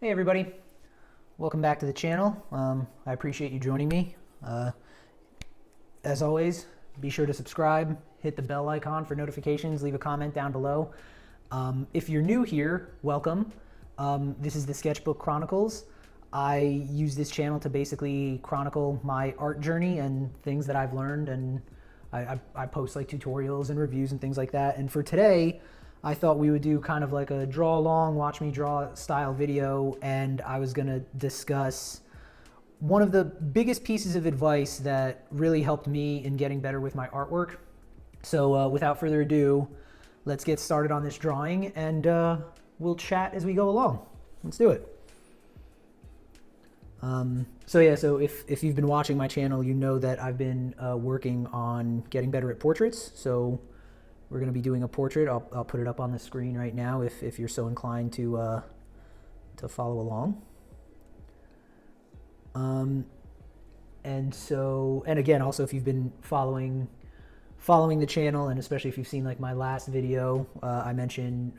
Hey everybody, welcome back to the channel. I appreciate you joining me. As always, be sure to subscribe, hit the bell icon for notifications, leave a comment down below. If you're new here, welcome. This is the Sketchbook Chronicles. I use this channel to basically chronicle my art journey and things that I've learned, and I post like tutorials and reviews and things like that. And for today, I thought we would do kind of like a draw along, watch me draw style video, and I was gonna discuss one of the biggest pieces of advice that really helped me in getting better with my artwork. So without further ado, let's get started on this drawing, and we'll chat as we go along. Let's do it. So if you've been watching my channel, you know that I've been working on getting better at portraits. So we're going to be doing a portrait. I'll put it up on the screen right now if you're so inclined to follow along. And again, also if you've been following the channel, and especially if you've seen like my last video, I mentioned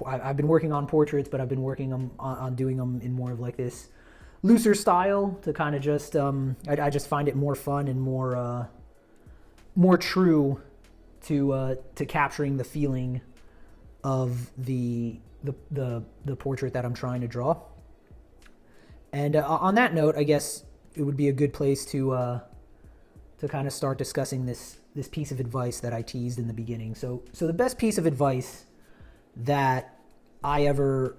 I've been working on portraits, but I've been working on doing them in more of like this looser style to kind of just I just find it more fun and more true to capturing the feeling of the portrait that I'm trying to draw. And on that note, I guess it would be a good place to kind of start discussing this piece of advice that I teased in the beginning. So the best piece of advice that I ever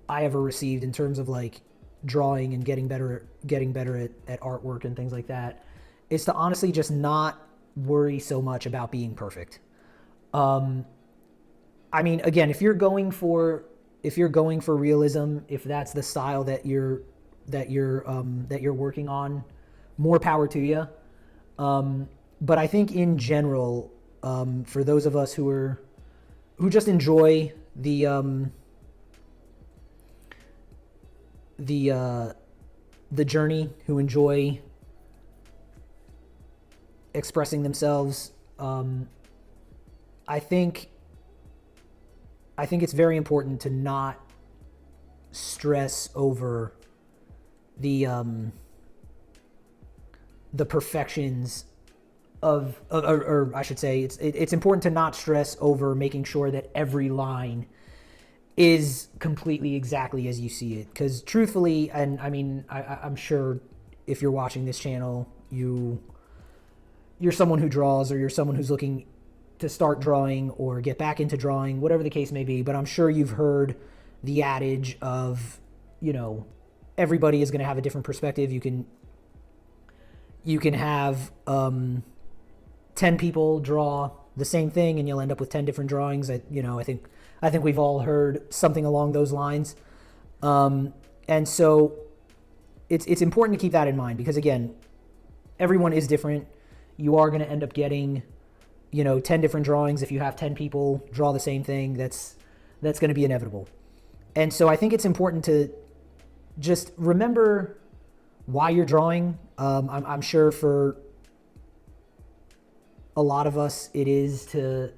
received in terms of like drawing and getting better at artwork and things like that is to honestly just not worry so much about being perfect. I mean, again, if you're going for realism, if that's the style that you're working on, more power to you. But I think in general, for those of us who just enjoy the journey, who enjoy expressing themselves, I think it's very important to not stress over the perfections or I should say it's important to not stress over making sure that every line is completely exactly as you see it. Because truthfully, and I mean, I'm sure if you're watching this channel, you're someone who draws, or you're someone who's looking to start drawing or get back into drawing, whatever the case may be. But I'm sure you've heard the adage of, everybody is going to have a different perspective. You can have 10 people draw the same thing and you'll end up with 10 different drawings. I think we've all heard something along those lines. And so it's important to keep that in mind, because again, everyone is different. You are going to end up getting, 10 different drawings. If you have 10 people draw the same thing, that's going to be inevitable. And so I think it's important to just remember why you're drawing. I'm sure for a lot of us, it is to,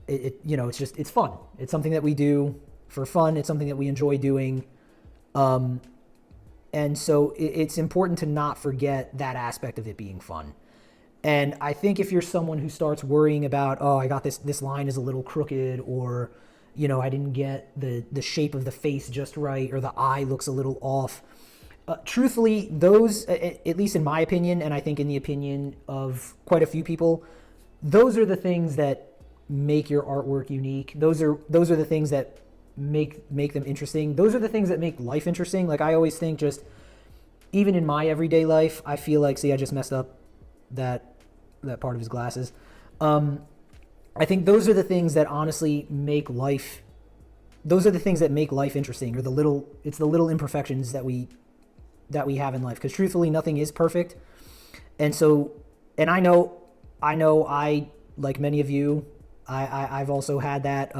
it's fun. It's something that we do for fun. It's something that we enjoy doing. And so it's important to not forget that aspect of it being fun. And I think if you're someone who starts worrying about, oh, I got this line is a little crooked, or, I didn't get the shape of the face just right, or the eye looks a little off. Truthfully, those, at least in my opinion, and I think in the opinion of quite a few people, those are the things that make your artwork unique. Those are the things that make them interesting. Those are the things that make life interesting. Like I always think, just even in my everyday life, I feel like, see, I just messed up that part of his glasses. I think those are the things that honestly make life. Those are the things that make life interesting, or it's the little imperfections that we have in life. Because truthfully, nothing is perfect. And so, and I know I, like many of you, I've also had that,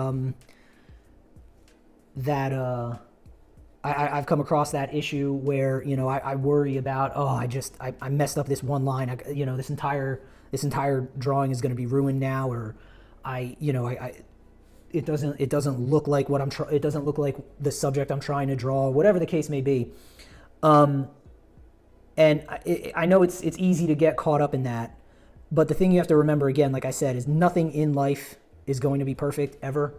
I've come across that issue where, I worry about, oh, I messed up this one line. this entire drawing is going to be ruined now, or I it doesn't look like what it doesn't look like the subject I'm trying to draw, whatever the case may be. And I know it's easy to get caught up in that, but the thing you have to remember, again, like I said, is nothing in life is going to be perfect ever.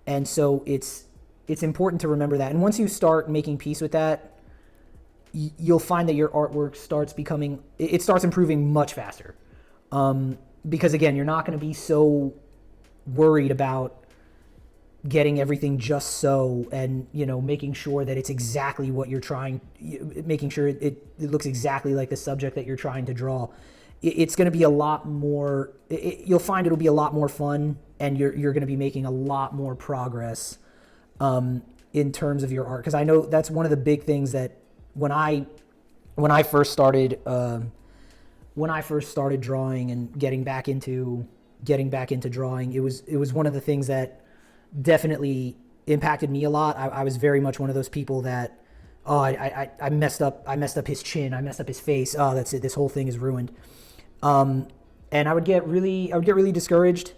And so it's important to remember that. And once you start making peace with that, you'll find that your artwork starts improving much faster. Because again, you're not going to be so worried about getting everything just so, and making sure that it's exactly what you're making sure it looks exactly like the subject that you're trying to draw. It's going to be a lot more, you'll find it'll be a lot more fun, and you're going to be making a lot more progress in terms of your art. Because I know that's one of the big things that when I first started drawing and getting back into drawing, it was one of the things that definitely impacted me a lot. I was very much one of those people that, I messed up his chin, I messed up his face, that's it, this whole thing is ruined. And I would get really discouraged.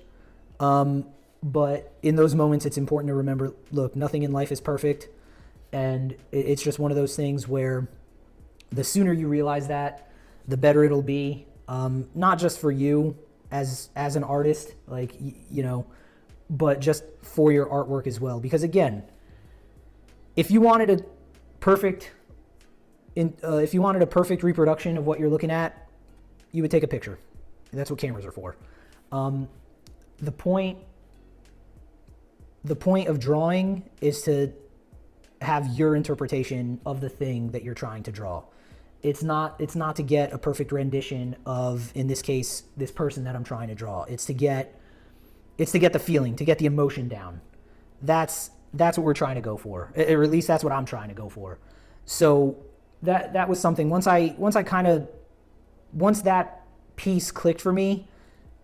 But in those moments, it's important to remember, look, nothing in life is perfect. And it's just one of those things where the sooner you realize that, the better it'll be. Not just for you as an artist, but just for your artwork as well. Because again, if you wanted a perfect reproduction of what you're looking at, you would take a picture. And that's what cameras are for. The point of drawing is to have your interpretation of the thing that you're trying to draw. It's not to get a perfect rendition of, in this case, this person that I'm trying to draw. It's to get the feeling, to get the emotion down. That's what we're trying to go for, or at least that's what I'm trying to go for. So that was something. Once that piece clicked for me,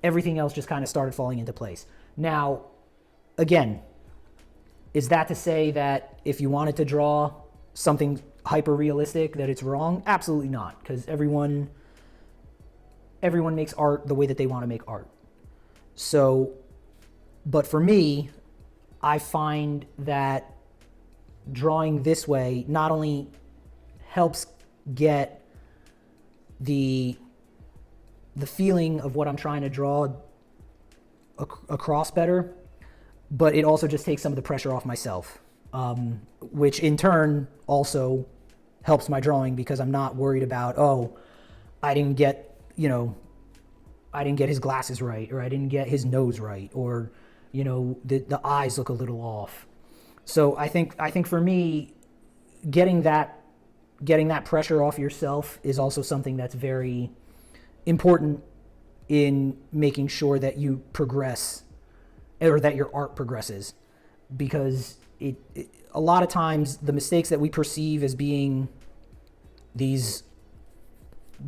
everything else just kind of started falling into place. Now, again, is that to say that if you wanted to draw something hyper realistic that it's wrong? Absolutely not, because everyone makes art the way that they want to make art. So, but for me, I find that drawing this way not only helps get the feeling of what I'm trying to draw across better, but it also just takes some of the pressure off myself, which in turn also helps my drawing, because I'm not worried about, I didn't get his glasses right, or I didn't get his nose right, or the eyes look a little off. So I think for me, getting that pressure off yourself is also something that's very important in making sure that you progress, or that your art progresses, because a lot of times the mistakes that we perceive as being these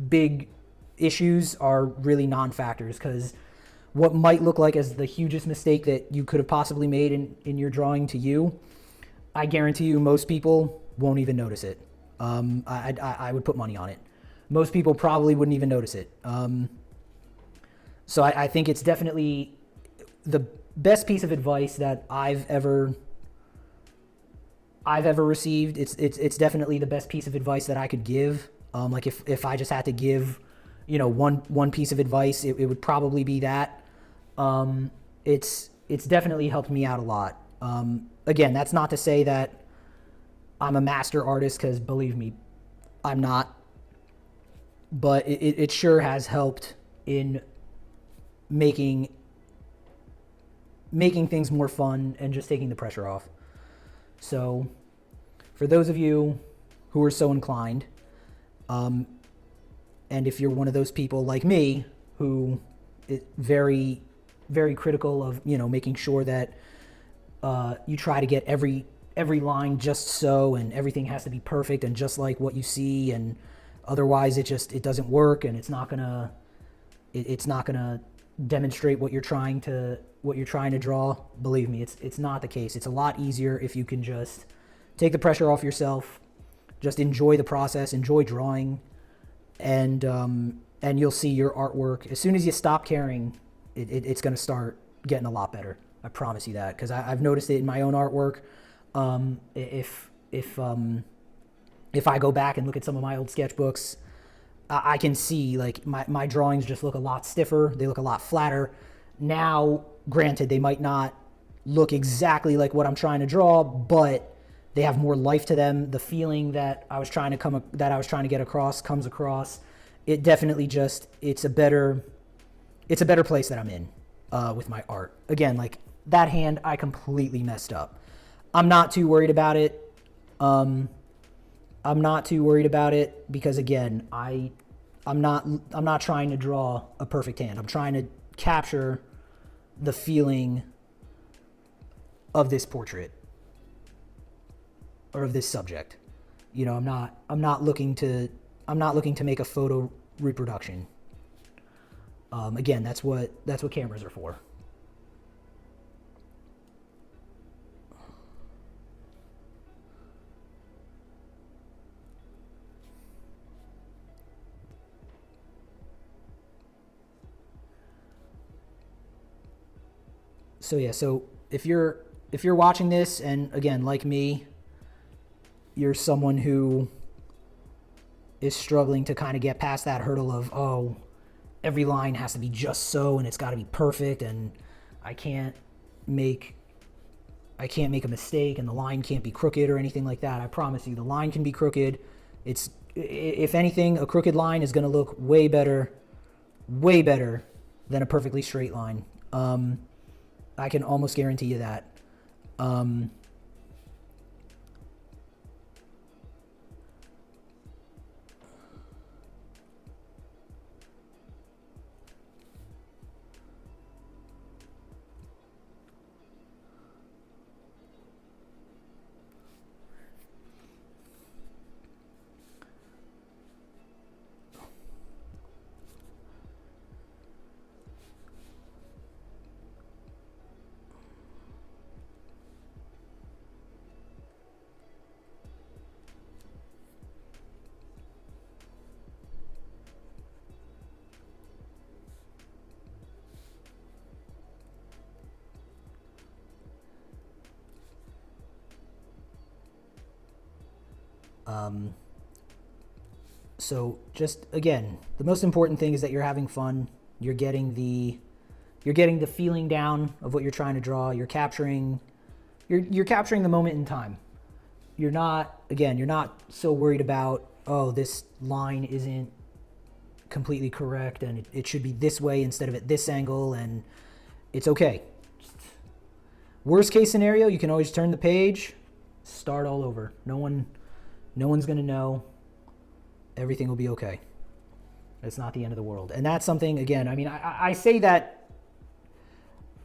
big issues are really non-factors, because what might look like as the hugest mistake that you could have possibly made in your drawing to you, I guarantee you most people won't even notice it. I would put money on it. Most people probably wouldn't even notice it. So I think it's definitely the best piece of advice that I've ever received. It's definitely the best piece of advice that I could give. Like if I just had to give, one piece of advice, it would probably be that. It's definitely helped me out a lot. Again, that's not to say that I'm a master artist, because believe me, I'm not. But it sure has helped in making things more fun and just taking the pressure off. So for those of you who are so inclined, and if you're one of those people like me who is very, very critical of, making sure that you try to get every line just so, and everything has to be perfect and just like what you see, and otherwise it doesn't work, and it's not gonna demonstrate what you're trying to draw. Believe me, it's not the case. It's a lot easier if you can just take the pressure off yourself, just enjoy the process, enjoy drawing, and you'll see your artwork, as soon as you stop caring, it's going to start getting a lot better. I promise you that, because I've noticed it in my own artwork. If I go back and look at some of my old sketchbooks, I can see like my drawings just look a lot stiffer. They look a lot flatter. Now, granted, they might not look exactly like what I'm trying to draw, but they have more life to them. The feeling that I was trying to get across comes across. It definitely just, it's a better place that I'm in with my art. Again, like that hand, I completely messed up. I'm not too worried about it. I'm not too worried about it because, again, I'm not trying to draw a perfect hand. I'm trying to capture the feeling of this portrait or of this subject. You know, I'm not looking to make a photo reproduction. Again, that's what cameras are for. So yeah, so if you're watching this, and again, like me, you're someone who is struggling to kind of get past that hurdle of, oh, every line has to be just so, and it's got to be perfect, and I can't make a mistake, and the line can't be crooked or anything like that. I promise you, the line can be crooked. It's, if anything, a crooked line is going to look way better than a perfectly straight line. I can almost guarantee you that. So just, again, the most important thing is that you're having fun. You're getting the feeling down of what you're trying to draw. You're capturing the moment in time. You're not so worried about, oh, this line isn't completely correct and it should be this way instead of at this angle, and it's okay. Worst case scenario, you can always turn the page, start all over. No one's going to know. Everything will be okay. It's not the end of the world. And that's something, again, I mean, I say that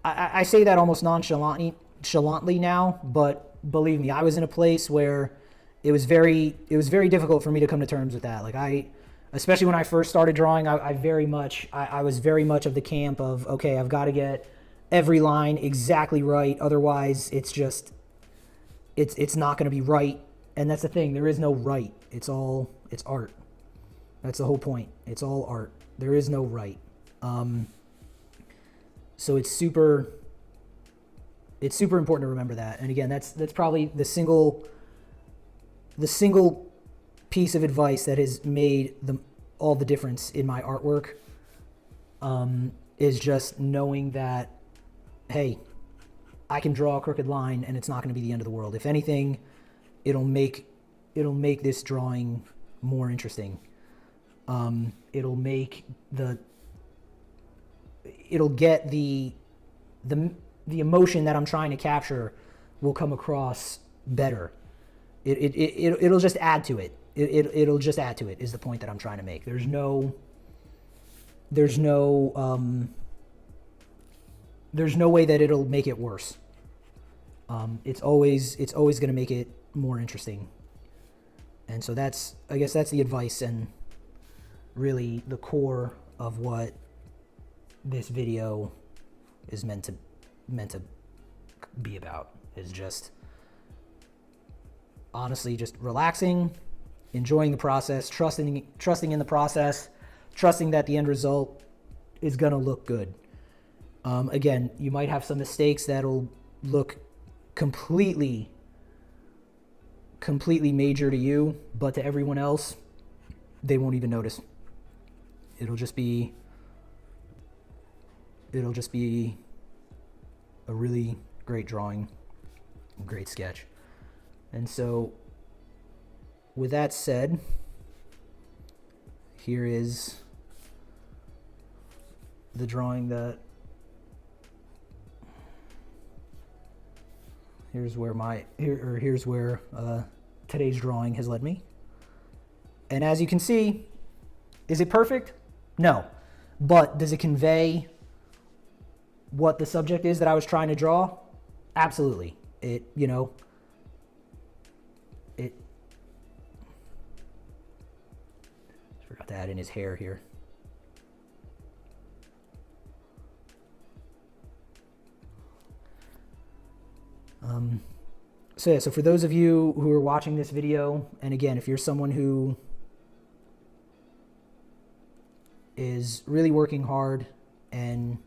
almost nonchalantly now, but believe me, I was in a place where it was very difficult for me to come to terms with that. Like especially when I first started drawing, I was very much of the camp of, okay, I've got to get every line exactly right. Otherwise it's not going to be right. And that's the thing. There is no right. It's art. That's the whole point. It's all art. There is no right. So it's super important to remember that. And again, that's probably the single piece of advice that has made all the difference in my artwork, is just knowing that, hey, I can draw a crooked line and it's not going to be the end of the world. If anything, it'll make this drawing more interesting. It'll get the emotion that I'm trying to capture will come across better. It'll just add to it. It'll just add to it is the point that I'm trying to make. There's no way that it'll make it worse. It's always going to make it more interesting. And so I guess that's the advice and really the core of what this video is meant to be about, is just honestly just relaxing, enjoying the process, trusting in the process, trusting that the end result is going to look good. Again, you might have some mistakes that'll look completely major to you, but to everyone else, they won't even notice. It'll just be a really great drawing, great sketch. And so with that said, here is the drawing that here's where today's drawing has led me. And as you can see, is it perfect? No. But does it convey what the subject is that I was trying to draw? Absolutely. It forgot to add in his hair here. So for those of you who are watching this video, and again, if you're someone who is really working hard and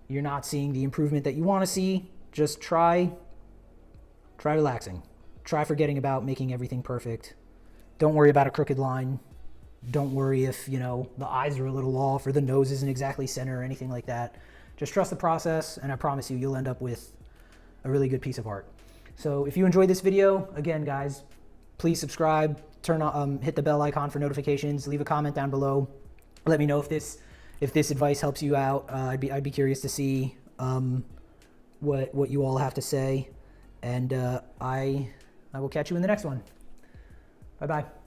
you're not seeing the improvement that you want to see, just try relaxing. Try forgetting about making everything perfect. Don't worry about a crooked line. Don't worry if, the eyes are a little off or the nose isn't exactly center or anything like that. Just trust the process, and I promise you, you'll end up with a really good piece of art. So if you enjoyed this video, again, guys, please subscribe, hit the bell icon for notifications, leave a comment down below. Let me know if this advice helps you out. I'd be curious to see what you all have to say, and I will catch you in the next one. Bye bye.